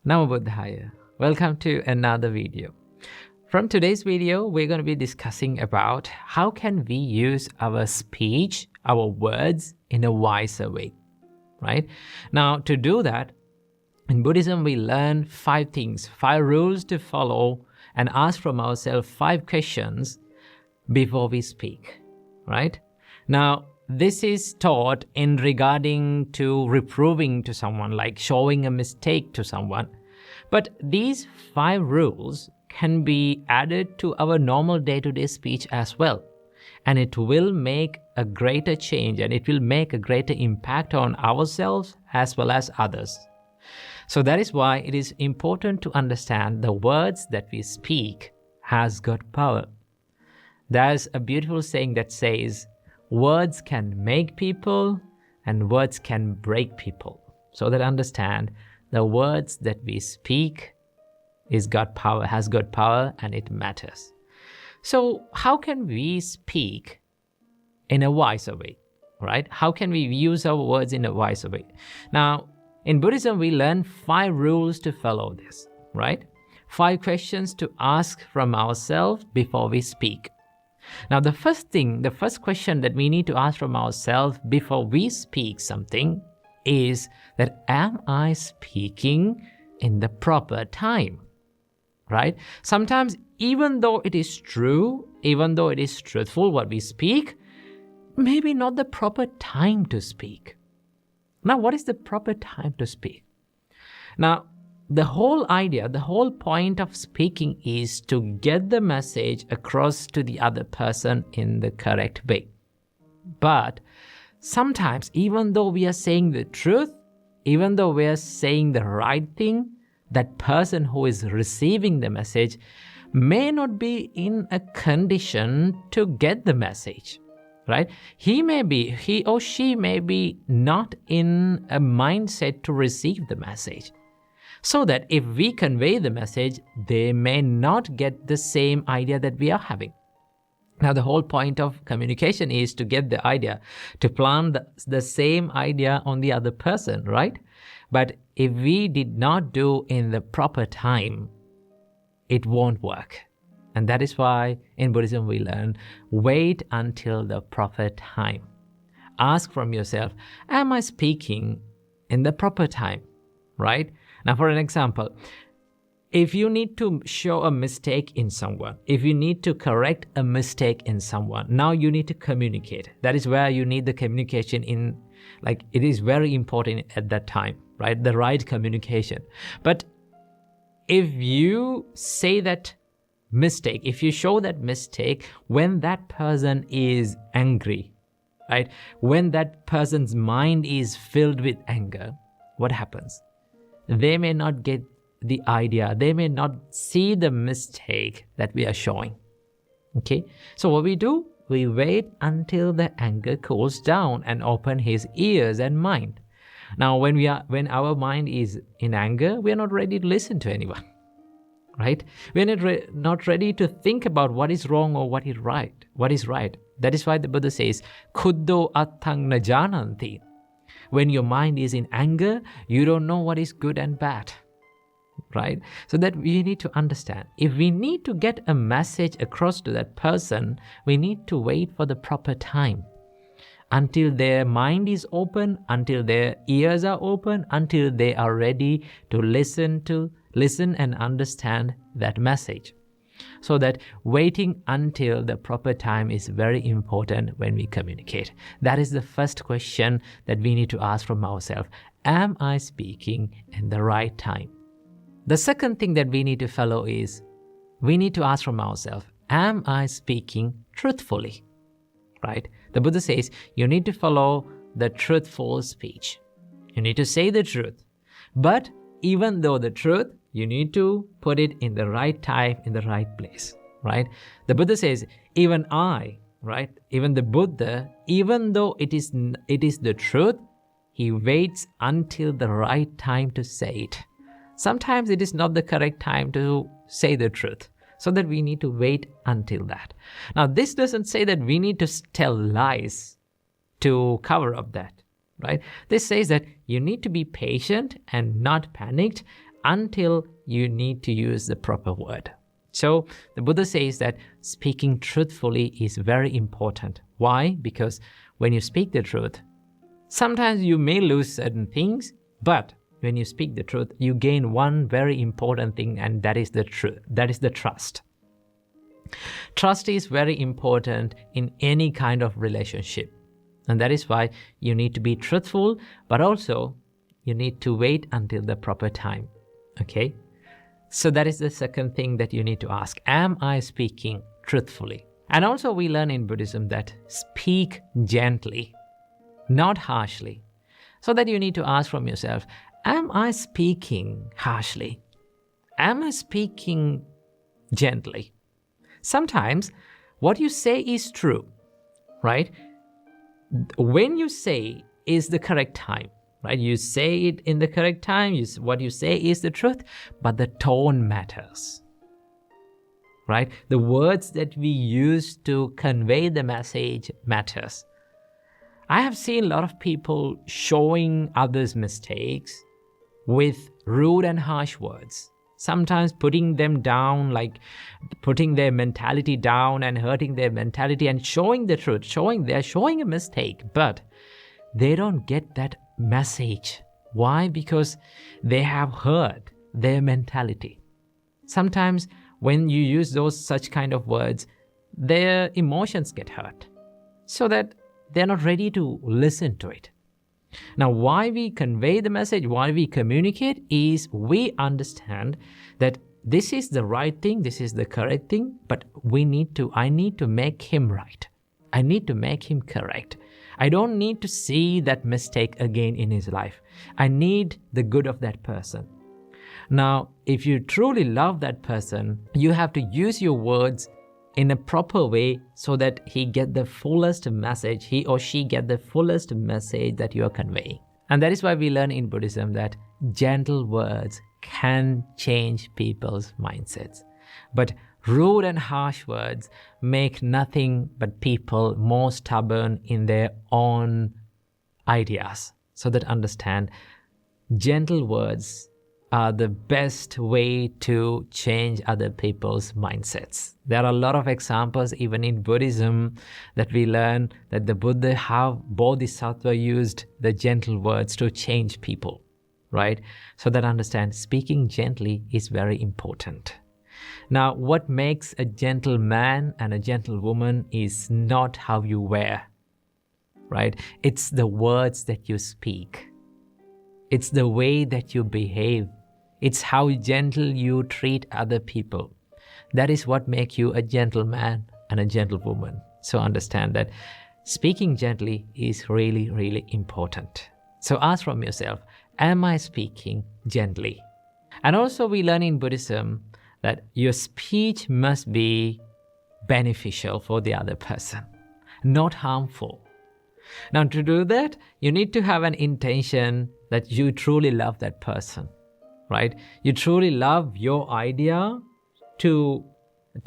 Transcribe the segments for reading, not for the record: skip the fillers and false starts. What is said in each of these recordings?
Namo Buddhaya. Welcome to another video. From today's video, we're going to be discussing about how can we use our speech, our words in a wiser way, right? Now, to do that, in Buddhism, we learn 5 things, 5 rules to follow and ask from ourselves 5 questions before we speak, right? Now, this is taught in regarding to reproving to someone, like showing a mistake to someone. But these 5 rules can be added to our normal day-to-day speech as well. And it will make a greater change and it will make a greater impact on ourselves as well as others. So that is why it is important to understand the words that we speak has got power. There's a beautiful saying that says, words can make people and words can break people. So that understand the words that we speak has got power and it matters. So how can we speak in a wiser way, right? How can we use our words in a wiser way? Now, in Buddhism, we learn 5 rules to follow this, right? 5 questions to ask from ourselves before we speak. Now, the first question that we need to ask from ourselves before we speak something is that, am I speaking in the proper time, right? Sometimes, even though it is true, even though it is truthful what we speak, maybe not the proper time to speak. Now, what is the proper time to speak? Now, the whole idea, the whole point of speaking is to get the message across to the other person in the correct way. But sometimes, even though we are saying the truth, even though we are saying the right thing, that person who is receiving the message may not be in a condition to get the message, right? He or she may be not in a mindset to receive the message. So that if we convey the message, they may not get the same idea that we are having. Now, the whole point of communication is to get the idea, to plant the same idea on the other person, right? But if we did not do in the proper time, it won't work. And that is why in Buddhism we learn, wait until the proper time. Ask from yourself, am I speaking in the proper time, right? Now, for an example, if you need to show a mistake in someone, if you need to correct a mistake in someone, now you need to communicate. That is where you need the communication in, like, it is very important at that time, right? The right communication. But if you say that mistake, if you show that mistake when that person is angry, right? When that person's mind is filled with anger, what happens? They may not get the idea. They may not see the mistake that we are showing. Okay? So what we do? We wait until the anger cools down and open his ears and mind. Now, when our mind is in anger, we are not ready to listen to anyone. Right? We are not ready to think about what is wrong or what is right. That is why the Buddha says, Khuddho attang na jananti. When your mind is in anger, you don't know what is good and bad, right? So that we need to understand. If we need to get a message across to that person, we need to wait for the proper time until their mind is open, until their ears are open, until they are ready to listen and understand that message. So that waiting until the proper time is very important when we communicate. That is the first question that we need to ask from ourselves. Am I speaking in the right time? The second thing that we need to follow is, we need to ask from ourselves, am I speaking truthfully? Right? The Buddha says, you need to follow the truthful speech. You need to say the truth. But even though the truth, you need to put it in the right time, in the right place, right? The Buddha says, even I, right? Even the Buddha, even though it is the truth, he waits until the right time to say it. Sometimes it is not the correct time to say the truth, so that we need to wait until that. Now, this doesn't say that we need to tell lies to cover up that, right? This says that you need to be patient and not panicked until you need to use the proper word. So the Buddha says that speaking truthfully is very important. Why? Because when you speak the truth, sometimes you may lose certain things, but when you speak the truth, you gain one very important thing, and that is the truth. That is the trust. Trust is very important in any kind of relationship. And that is why you need to be truthful, but also you need to wait until the proper time. Okay? So that is the second thing that you need to ask. Am I speaking truthfully? And also we learn in Buddhism that speak gently, not harshly. So that you need to ask from yourself, am I speaking harshly? Am I speaking gently? Sometimes what you say is true, right? When you say is the correct time, right? You say it in the correct time, what you say is the truth, but the tone matters, right? The words that we use to convey the message matters. I have seen a lot of people showing others' mistakes with rude and harsh words, sometimes putting them down, like putting their mentality down and hurting their mentality and showing the truth, they're showing a mistake, but they don't get that message. Why? Because they have hurt their mentality. Sometimes when you use such kind of words, their emotions get hurt, so that they're not ready to listen to it. Now, why we convey the message, why we communicate is we understand that this is the right thing, this is the correct thing, but I need to make him right. I need to make him correct. I don't need to see that mistake again in his life. I need the good of that person. Now, if you truly love that person, you have to use your words in a proper way so that he get the fullest message, he or she get the fullest message that you are conveying. And that is why we learn in Buddhism that gentle words can change people's mindsets. But rude and harsh words make nothing but people more stubborn in their own ideas. So that understand, gentle words are the best way to change other people's mindsets. There are a lot of examples even in Buddhism that we learn that the Buddha, how Bodhisattva used the gentle words to change people, right? So that understand, speaking gently is very important. Now, what makes a gentle man and a gentle woman is not how you wear, right? It's the words that you speak. It's the way that you behave. It's how gentle you treat other people. That is what makes you a gentleman and a gentlewoman. So understand that speaking gently is really, really important. So ask from yourself, am I speaking gently? And also we learn in Buddhism that your speech must be beneficial for the other person, not harmful. Now, to do that, you need to have an intention that you truly love that person, right? You truly love your idea to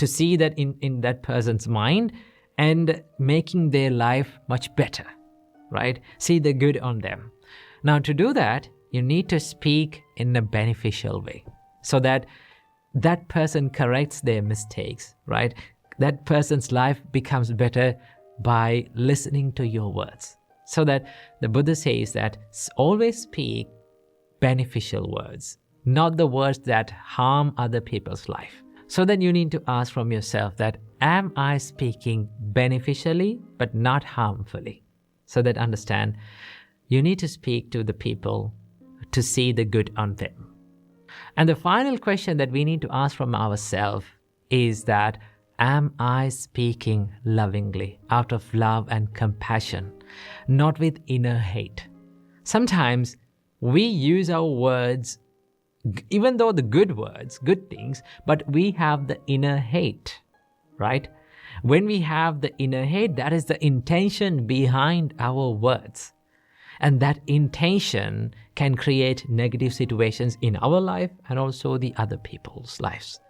see that in that person's mind and making their life much better, right? See the good on them. Now, to do that, you need to speak in a beneficial way so that that person corrects their mistakes, right? That person's life becomes better by listening to your words. So that the Buddha says that always speak beneficial words, not the words that harm other people's life. So then you need to ask from yourself that, am I speaking beneficially but not harmfully? So that understand, you need to speak to the people to see the good on them. And the final question that we need to ask from ourselves is that, am I speaking lovingly, out of love and compassion, not with inner hate? Sometimes we use our words, even though the good words, good things, but we have the inner hate, right? When we have the inner hate, that is the intention behind our words. And that intention can create negative situations in our life and also the other people's lives.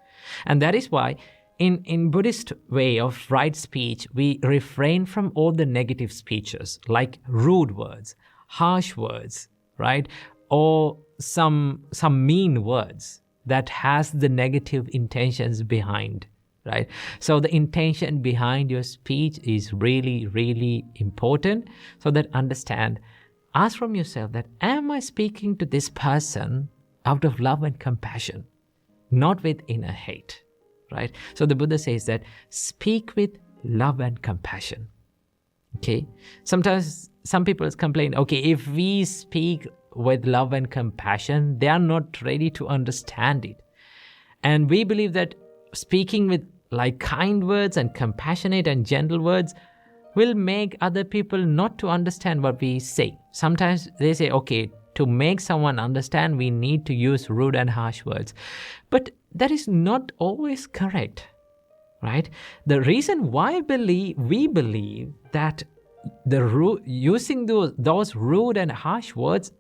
And that is why in Buddhist way of right speech, we refrain from all the negative speeches like rude words, harsh words, right? or some mean words that has the negative intentions behind, right? So the intention behind your speech is really, really important. So that understand, ask from yourself that, am I speaking to this person out of love and compassion, not with inner hate, right? So the Buddha says that speak with love and compassion. Okay, sometimes some people complain, okay, if we speak with love and compassion, they are not ready to understand it. And we believe that speaking with like kind words and compassionate and gentle words will make other people not to understand what we say. Sometimes they say, okay, to make someone understand, we need to use rude and harsh words. But that is not always correct, right? The reason why we believe that using those rude and harsh words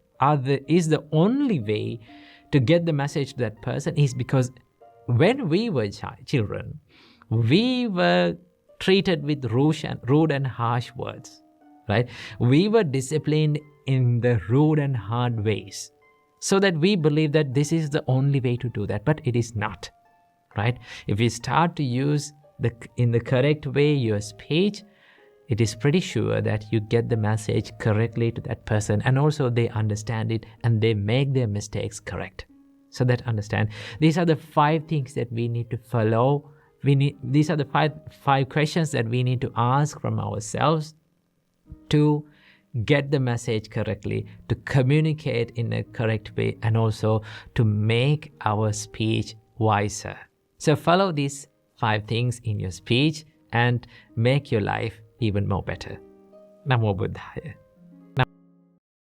is the only way to get the message to that person is because when we were children, we were treated with rude and harsh words, right? We were disciplined in the rude and hard ways, so that we believe that this is the only way to do that, but it is not, right? If we start to use in the correct way your speech, it is pretty sure that you get the message correctly to that person, and also they understand it and they make their mistakes correct. So that understand, these are the 5 things that we need to follow. These are the five questions that we need to ask from ourselves to get the message correctly, to communicate in a correct way, and also to make our speech wiser. So follow these 5 things in your speech and make your life even more better. Namo Buddhaya.